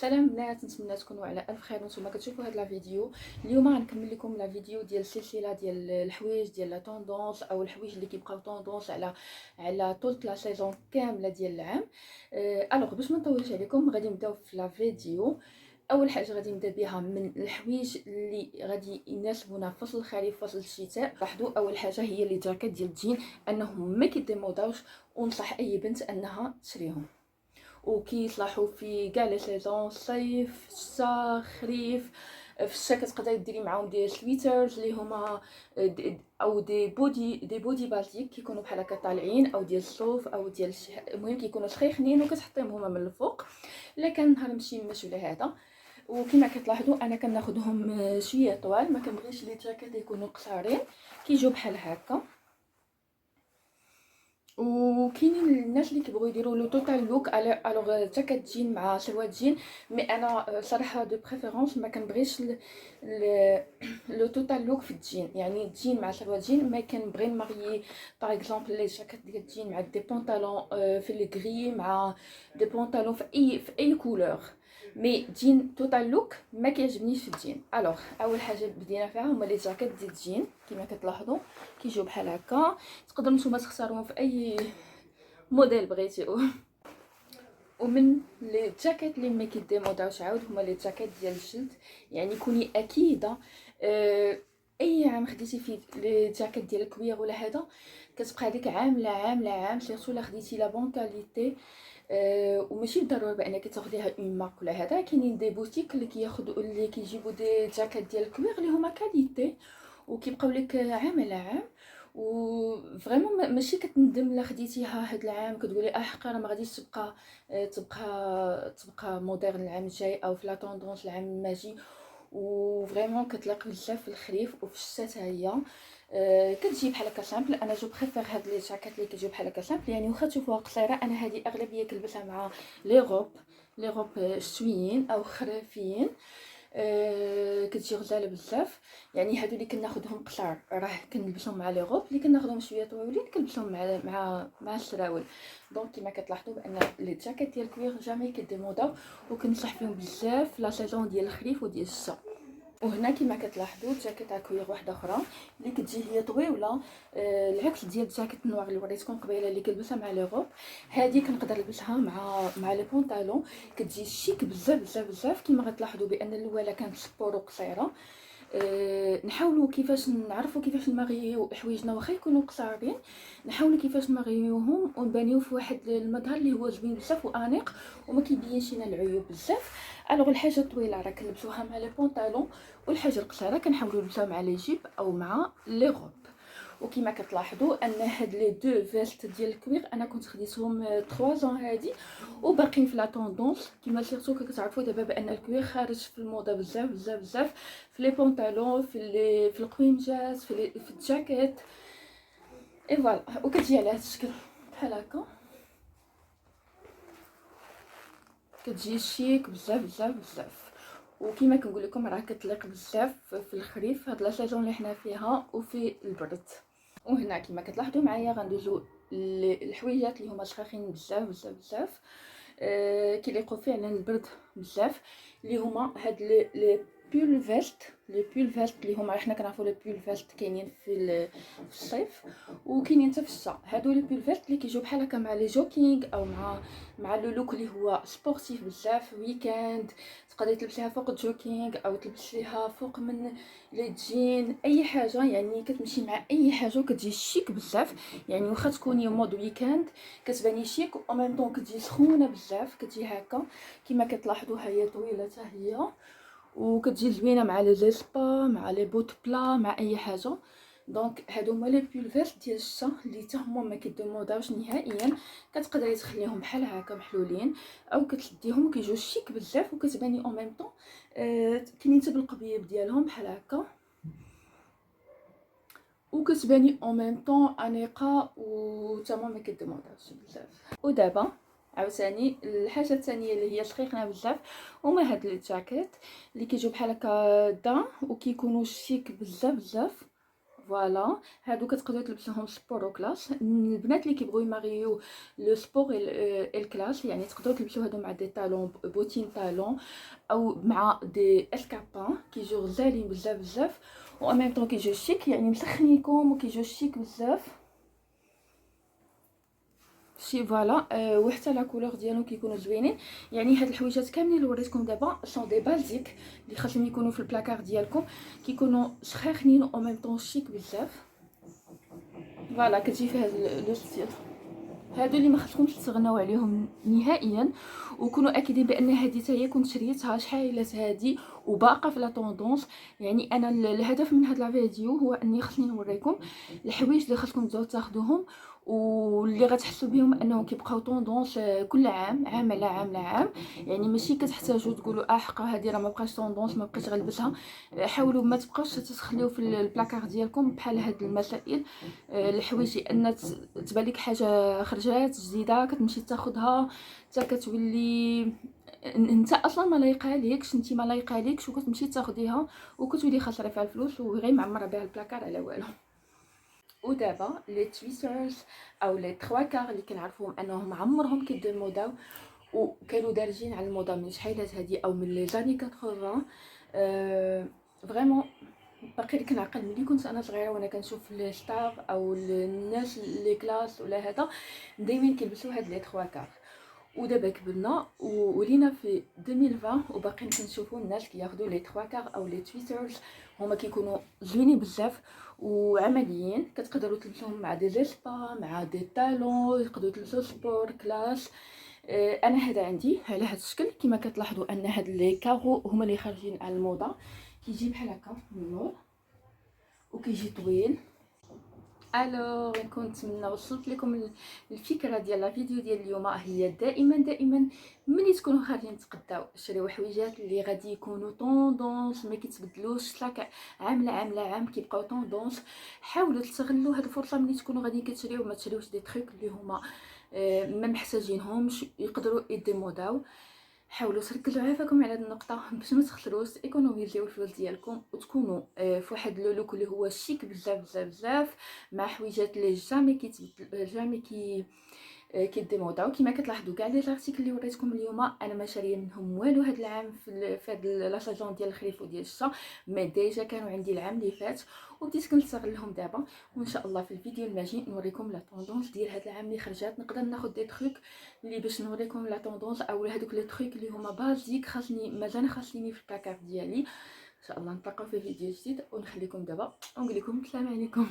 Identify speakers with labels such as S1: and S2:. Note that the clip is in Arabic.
S1: سلام بنات، نتمنى تكونوا على الف خير وانتم كتشوفوا هذا الفيديو. اليوم غنكمل لكم لا فيديو ديال السلسله ديال الحوايج ديال لا طوندونس او الحوايج اللي كيبقاو طوندونس على طول لا سيزون كامله ديال العام. الوغ باش ما نطولش عليكم غادي نبداو في لا فيديو. اول حاجه غادي نبدا بها من الحوايج اللي غادي يناسبونا في فصل الخريف فصل الشتاء. لاحظوا اول حاجه هي لي جاكيت ديال الجين انهم ما كيديموداوش، ونصح اي بنت انها تشريهم وكيصلحوا في كاع لي سيزون، صيف شتا خريف. في الشتا كتقدري ديري معاهم دي سويترز اللي هما او دي بودي بازيك كيكونوا بحال هكا طالعين، او ديال الصوف او ديال المهم كيكونوا سخيخنين وكتحطيهم هما من الفوق. الا كان نهار مشمش ولا هذا. وكما كتلاحظوا انا كناخذهم شويه طوال، ما كنبغيش لي جاكيت يكونوا قصارين كيجيو بحال هكا. وكاينين الناس اللي كيبغيو يديروا لو توتال لوك الوغ جاكيت جين مع شروال جين، مي انا صراحه دو بريفيرونس ما كنبغيش لو توتال لوك في الجين، يعني الجين مع شروال جين. ما كنبغي نماريي باغ اكزومبل لي جاكيت ديال الجين مع دي بونطالون في الغري مع دي بونطالون في اي كولور، مي جين توتال لوك ما كيعجبنيش في الجين. الوغ اول حاجه بدينا فيها هما لي جاكيت ديال الجين كما كتلاحظوا كيجيو بحال هكا. تقدروا نتوما تختاروهم في اي موديل بغيتيو. ومن لي جاكيت اللي ما كيديموداوش عاود هما لي جاكيت ديال الجلد، يعني كوني اكيده اي عام خديتي فيه لي جاكيت ديال الكوير ولا هذا كتبقى هذيك عام لا عام لا عام، سيرتو لا خديتي لا بون كاليتي. وماشي بالضروره بانك تاخديها اون مارك ولا هذا، كاينين دي بوتيك اللي كيجيبوا دي جاكيت ديال الكوير اللي هما كاليتي وكيبقاو لك عام على عام. وفريمون ماشي كتندم لا خديتيها هاد العام كتقولي حقا راه ما غاديش تبقى موديرن العام الجاي او في لا طوندونس العام الماجي. وفريمون كتلاقي بزاف في الخريف وفي الشتاء حتى هي. كتجي بحال هكا سامبل. انا جو بريفير هاد لي جاكيت اللي كيجيو بحال هكا سامبل، يعني واخا تشوفوها قصيره انا هذه اغلبيه كنلبسها مع لي روب شتويين او خرافيين. كتجي غزاله بزاف. يعني هادو اللي كناخذهم قصار راه كنلبسهم مع لي غوب، اللي كناخذهم شويه طويلين كنلبسهم مع السراول. دونك كما كتلاحظوا بان لي جاكيت ديال الكوير جامي كيديموداو، وكنصح فيهم بزاف لا سيزون ديال الخريف وديال الشتا. وهنا كما كتلاحظوا جاكيت كوير واحده اخرى اللي كتجي هي طويله، العكس ديال الجاكيت النوار اللي وريتكم قبيله اللي كنلبسها مع لي غوب. هذه كنقدر نلبسها مع لي بونطالون، كتجي شيك بزاف بزاف بزاف. كما غتلاحظوا بان الاولى كانت سبورو قصيره. نحاولوا كيفاش نعرفوا كيفاش نماريو حوايجنا واخا يكونوا قصارين، نحاولوا كيفاش نماريوهم ونبانيو في واحد المظهر اللي هو زوين بزاف وانيق وما كيبينش لنا العيوب بزاف. الوغ الحاجه الطويله راه كنلبسوها مع لي بونطالون، والحاجه القصيره كنحاولوا نلبسوها مع لي جيب او مع لي غوب. وكما كتلاحظوا ان هاد لي دو فيست ديال الكوير انا كنت خديتهم 3 زون هادي وباقيين في لا طوندونس. كما سيرتو كتعرفوا دابا بان الكوير خارج في الموضه بزاف بزاف بزاف، في لي بونطالون في القويمجات في الجاكيت اي فوالا. وكتجي على هذا الشكل بحال هكا، كتجي شيك بزاف بزاف بزاف. وكما كنقول لكم راه كتليق بزاف في الخريف هاد لا سيزون اللي حنا فيها وفي البرد. وهنا كما كتلاحظوا معايا غندوزو الحويجات اللي هما شخاخين بزاف بزاف بزاف، كيليقوا فعلا البرد بزاف، اللي هما هاد لي بول فيست. لي بول فيست اللي هما حنا كنعرفوا لي بول فيست كاينين في الصيف وكاينين حتى في الشتاء. هادو لي بول فيست اللي كيجيو بحال هكا مع لي جوكينغ او مع لو لوك اللي هو سبورتيف بزاف ويكاند. تقدري تلبسيها فوق الجوكينغ او تلبسيها فوق من لي جين، اي حاجه يعني كتمشي مع اي حاجه وكتجي شيك بزاف. يعني واخا تكوني مود ويكاند كتباني شيك او ميم طون كتجي سخونه بزاف، كتجي هكا كما كتلاحظوا هي طويله حتى هي وكتجي زوينه مع لي زيسبا مع لي بوت بلا مع اي حاجه. دونك هادو هما لي بول فيست ديال الشتا اللي حتى هما ما كيديموداوش نهائيا. كتقدري تخليهم بحال هكا محلولين او كتشديهم كيجيو شيك بزاف وكتباني او ميم طون كاينين حتى بالقبيب ديالهم بحال هكا وكتباني او ميم طون انيقه وتما ما كيديموداوش بزاف. ودابا عاوتاني الحاجه الثانيه اللي هي شقيقنا بزاف هما هاد لي جاكيت اللي كيجيو بحال هكا دا وكيكونوا شيك بزاف بزاف. فوالا هادو كتقدروا تلبسوهم سبور وكلاس. البنات اللي كيبغيو يماريو لو سبور الكلاس يعني تقدروا تلبسوا هادو مع دي طالون بوتين طالون او مع دي اسكابان كيجيو غزالين بزاف بزاف و ان ميم طون كيجيو شيك يعني مسخنيكم وكيجيو شيك بزاف شي فوالا. وحتى لا كولور ديالهم كيكونوا زوينين. يعني هاد الحويجات كاملين اللي وريتكم دابا سون دي بازيك اللي خاصهم يكونوا في البلاكار ديالكم كيكونوا سخاخنين او ميم طون شيك بزاف. فوالا كتجي في هذا لو ستيل. هادو اللي ما خصكمش تستغناو عليهم نهائيا وكونوا اكيدين بان هذه حتى هي كنت شريتها شحالات هذه وباقه في لا طوندونس. يعني انا الهدف من هذا الفيديو هو اني خصني نوريكم الحوايج اللي خصكم تبداو تاخذوهم واللي غتحسوا بهم انهم كيبقاو طوندونس كل عام عام على عام على عام. يعني ماشي كتحتاجوا تقولوا حقا هذه راه ما بقاش طوندونس ما بقيتش غنلبسها. حاولوا ما تبقاوش تخليو في البلاكار ديالكم بحال هاد المسائل الحوايج ان تبان لك حاجه خرجات جديده كتمشي تاخذها حتى كتولي انت اصلا ما لايقه ليكش انت ما لايقه ليكش وكتمشي تاخذيها وكتولي خاسره فيها الفلوس وغير معمره بها البلاكار على والو. ودابا لي تويسترز او لي تخوا كار اللي كنعرفوهم انهم عمرهم كيديموداو وكانوا دارجين على الموضه من شحالات هذه او من لي زاني 80 فريمون. باقي كنعقل ملي كنت انا صغيره وانا كنشوف لي ستار او الناس لي كلاس ولا هذا دائما كيلبسوا هاد لي تخوا كار. ودابا كبرنا ولينا في 2020 وباقيين كنشوفوا الناس كياخذوا لي تخوا كار او لي تويترز. هما كيكونوا زوينين بزاف وعمليين كتقدروا تلبسوهم مع دي زيسبا مع دي طالون تقدروا تلبسوا سبور كلاس. انا هذا عندي على هذا الشكل كما كتلاحظوا ان هاد لي كارو هما اللي خارجين على الموضه. كيجي بحال هكا من اللور وكيجي طويل. الو كنت نتمنى وصلت لكم الفكره ديال الفيديو ديال اليوم. هي دائما ملي تكونوا خارجين تقداو شريو حويجات اللي غادي يكونوا طوندونس ما كيتبدلوش لا عام لعام لعام كيبقاو طوندونس. حاولوا تستغلوا هذه الفرصه ملي تكونوا غادي كتشريو ما تشريوش دي تريك اللي هما ما محتاجينهمش يقدروا يديموداو. حاولوا تركزوا عافاكم على هذه النقطه باش ما تخسروش ايكونوميزيو الفلوس ديالكم وتكونوا في واحد لو لوك اللي هو شيك بزاف بزاف بزاف مع حويجات اللي جامي كيتبدل جامي كيديموداو. كما كتلاحظوا كاع لي زارتيكل اللي وريتكم اليوم انا ما شاريه منهم والو هذا العام في هاد لا سيزون ديال الخريف وديال الشتا ما ديجا كانوا عندي العام اللي فات وبديت كنستغلهم دابا. وان شاء الله في الفيديو الماجي نوريكم لا طوندونس ديال هذا العام اللي خرجات. نقدر ناخذ دي تروك اللي باش نوريكم لا طوندونس او هذوك لي تروك اللي هما بازيك مازال خاصني في البلاكار ديالي. ان شاء الله نتلاقاو في فيديو جديد ونخليكم دابا ونقول لكم السلام عليكم.